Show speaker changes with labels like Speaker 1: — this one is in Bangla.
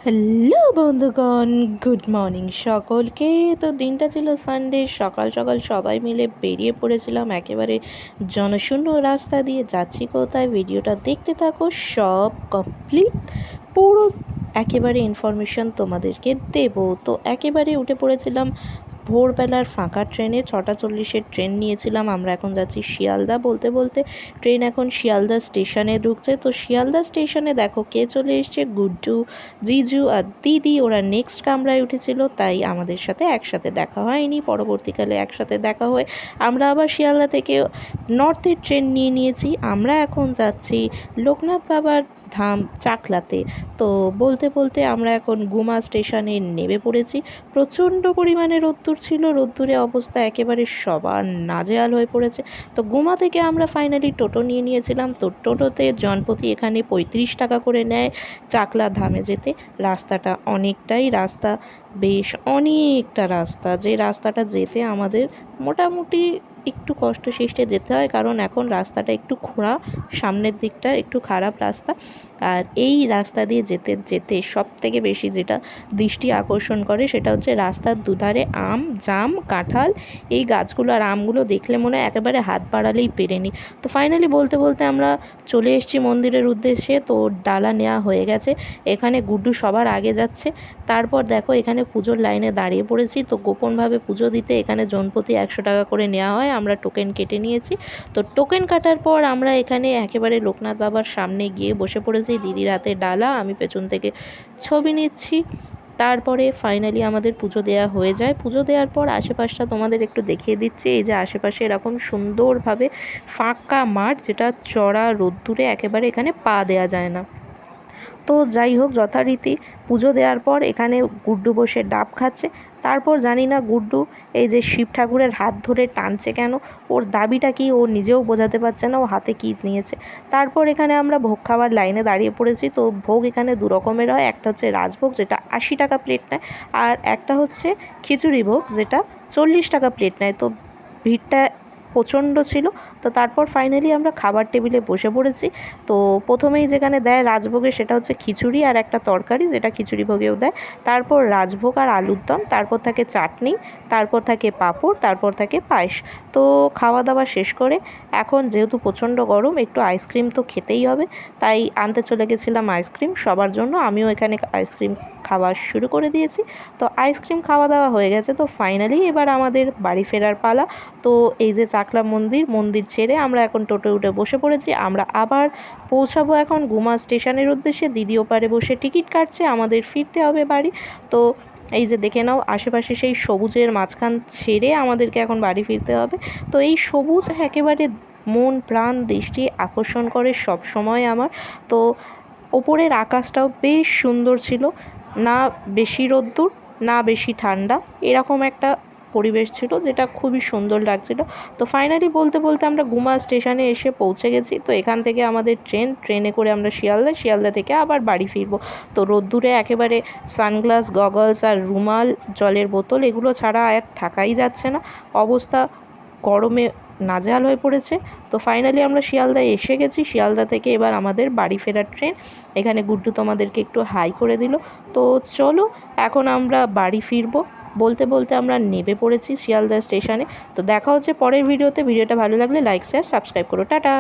Speaker 1: হ্যালো বন্ধুগণ, গুড মর্নিং সকলকে। তো দিনটা ছিল সানডে, সকাল সকাল সবাই মিলে বেরিয়ে পড়েছিলাম একেবারে জনশূন্য রাস্তা দিয়ে। যাচ্ছি কোথায়, ভিডিওটা দেখতে থাকো, সব কমপ্লিট পুরো একেবারে ইনফরমেশন তোমাদেরকে দেব। তো একেবারে উঠে পড়েছিলাম ভোরবেলার ফাঁকা ট্রেনে, 6:40-এর ট্রেন নিয়েছিলাম। আমরা এখন যাচ্ছি শিয়ালদা। বলতে বলতে ট্রেন এখন শিয়ালদা স্টেশনে ঢুকছে। তো শিয়ালদা স্টেশনে দেখো কে চলে এসছে, গুড্ডু, জিজু আর দিদি। ওরা নেক্সট কামরায় উঠেছিল, তাই আমাদের সাথে একসাথে দেখা হয়নি। পরবর্তীকালে একসাথে দেখা হয়ে আমরা আবার শিয়ালদা থেকে নর্থের ট্রেন নিয়েছি। আমরা এখন যাচ্ছি লোকনাথ বাবার ধাম চাকলাতে। তো বলতে বলতে আমরা এখন গুমা স্টেশনে নেমে পড়েছি। প্রচণ্ড পরিমাণে রোদ্দুর ছিল, রোদ্দুরে অবস্থা একেবারে সবার নাজেহাল হয়ে পড়েছে। তো গুমা থেকে আমরা ফাইনালি টোটো নিয়েছিলাম। তো টোটোতে জনপ্রতি এখানে 35 টাকা করে নেয় চাকলা ধামে যেতে। রাস্তাটা অনেকটাই বেশ অনেকটা রাস্তা, যে রাস্তাটা যেতে আমাদের মোটামুটি একটু কষ্ট সৃষ্টে যেতে হয়, কারণ এখন রাস্তাটা একটু খোঁড়া, সামনের দিকটা একটু খারাপ রাস্তা। আর এই রাস্তা দিয়ে যেতে যেতে সব থেকে বেশি যেটা দৃষ্টি আকর্ষণ করে সেটা হচ্ছে রাস্তার দুধারে আম, জাম, কাঁঠাল, এই গাছগুলো আর আমগুলো দেখলে মনে হয় একেবারে হাত বাড়ালেই পেরেনি। তো ফাইনালি বলতে বলতে আমরা চলে এসেছি মন্দিরের উদ্দেশ্যে। তো ডালা নেওয়া হয়ে গেছে। এখানে গুড্ডু সবার আগে যাচ্ছে। তারপর দেখো এখানে পুজোর লাইনে দাঁড়িয়ে পড়েছি। তো গোপনভাবে পুজো দিতে এখানে জনপ্রতি 100 টাকা করে নেওয়া হয়। আমরা টোকেন কেটে নিয়েছি। তো টোকেন কাটার পর আমরা এখানে একেবারে লোকনাথ বাবার সামনে গিয়ে বসে পড়েছি। দিদির হাতে ডালা, আমি পেছন থেকে ছবি নিচ্ছি। তারপরে ফাইনালি আমাদের পুজো দেওয়া হয়ে যায়। পুজো দেওয়ার পর আশেপাশটা তোমাদের একটু দেখিয়ে দিচ্ছি। এই যে আশেপাশে এরকম সুন্দরভাবে ফাঁকা মাঠ, যেটা চড়া রোদ্দুরে একেবারে এখানে পা দেওয়া যায় না। তো যাই হোক, যথারীতি পুজো দেওয়ার পর এখানে গুড্ডু বসে ডাব খাচ্ছে। তারপর জানি না গুড্ডু এই যে শিব ঠাকুরের হাত ধরে টানছে কেন, ওর দাবিটা কি ও নিজেও বোঝাতে পারছে না, ও হাতে কী নিয়েছে। তারপর এখানে আমরা ভোগ খাওয়ার লাইনে দাঁড়িয়ে পড়েছি। তো ভোগ এখানে দু রকমের হয়, একটা হচ্ছে রাজভোগ যেটা 80 টাকা প্লেট নেয়, আর একটা হচ্ছে খিচুড়ি ভোগ যেটা 40 টাকা প্লেট নেয়। তো ভিড়টা প্রচণ্ড ছিল। তো তারপর ফাইনালি আমরা খাবার টেবিলে বসে পড়েছি। তো প্রথমেই যেখানে দেয় রাজভোগে সেটা হচ্ছে খিচুড়ি আর একটা তরকারি, যেটা খিচুড়ি ভোগেও দেয়। তারপর রাজভোগ আর আলুর দম, তারপর থাকে চাটনি, তারপর থাকে পাঁপড়, তারপর থাকে পায়েস। তো খাওয়া দাওয়া শেষ করে এখন যেহেতু প্রচণ্ড গরম, একটু আইসক্রিম তো খেতেই হবে, তাই আনতে চলে গেছিলাম আইসক্রিম সবার জন্য। আমিও এখানে আইসক্রিম খাওয়া শুরু করে দিয়েছি। তো আইসক্রিম খাওয়া দাওয়া হয়ে গেছে। তো ফাইনালি এবার আমাদের বাড়ি ফেরার পালা। তো এই যে চাকলা মন্দির ছেড়ে আমরা এখন টোটো উঠে বসে পড়েছি। আমরা আবার পৌঁছাবো এখন গুমা স্টেশনের উদ্দেশ্যে। দিদি ওপারে বসে টিকিট কাটছে, আমাদের ফিরতে হবে বাড়ি। তো এই যে দেখে নাও, আশেপাশে সেই সবুজের মাঝখান ছেড়ে আমাদেরকে এখন বাড়ি ফিরতে হবে। তো এই সবুজ একেবারে মন প্রাণ দৃষ্টি আকর্ষণ করে সব সময় আমার। তো ওপরের আকাশটাও বেশ সুন্দর ছিল, না বেশি রোদ্দুর না বেশি ঠান্ডা, এরকম একটা পরিবেশ ছিল, যেটা খুবই সুন্দর লাগছিল। তো ফাইনালি বলতে বলতে আমরা গুমা স্টেশনে এসে পৌঁছে গেছি। তো এখান থেকে আমাদের ট্রেনে করে আমরা শিয়ালদা থেকে আবার বাড়ি ফিরবো। তো রোদ্দুরে একেবারে সানগ্লাস, গগলস আর রুমাল, জলের বোতল এগুলো ছাড়া আর থাকাই যাচ্ছে না, অবস্থা গরমে নাজেহাল হয়ে পড়েছে। তো ফাইনালি আমরা শিয়ালদায় এসে গেছি। শিয়ালদা থেকে এবার আমাদের বাড়ি ফেরার ট্রেন। এখানে গুড্ডু তোমাদেরকে একটু হাই করে দিল। তো চলো এখন আমরা বাড়ি ফিরবো। বলতে বলতে আমরা নেমে পড়েছি শিয়ালদা স্টেশনে। তো দেখা হচ্ছে পরের ভিডিওতে। ভিডিওটা ভালো লাগলে লাইক, শেয়ার, সাবস্ক্রাইব করো। টাটা।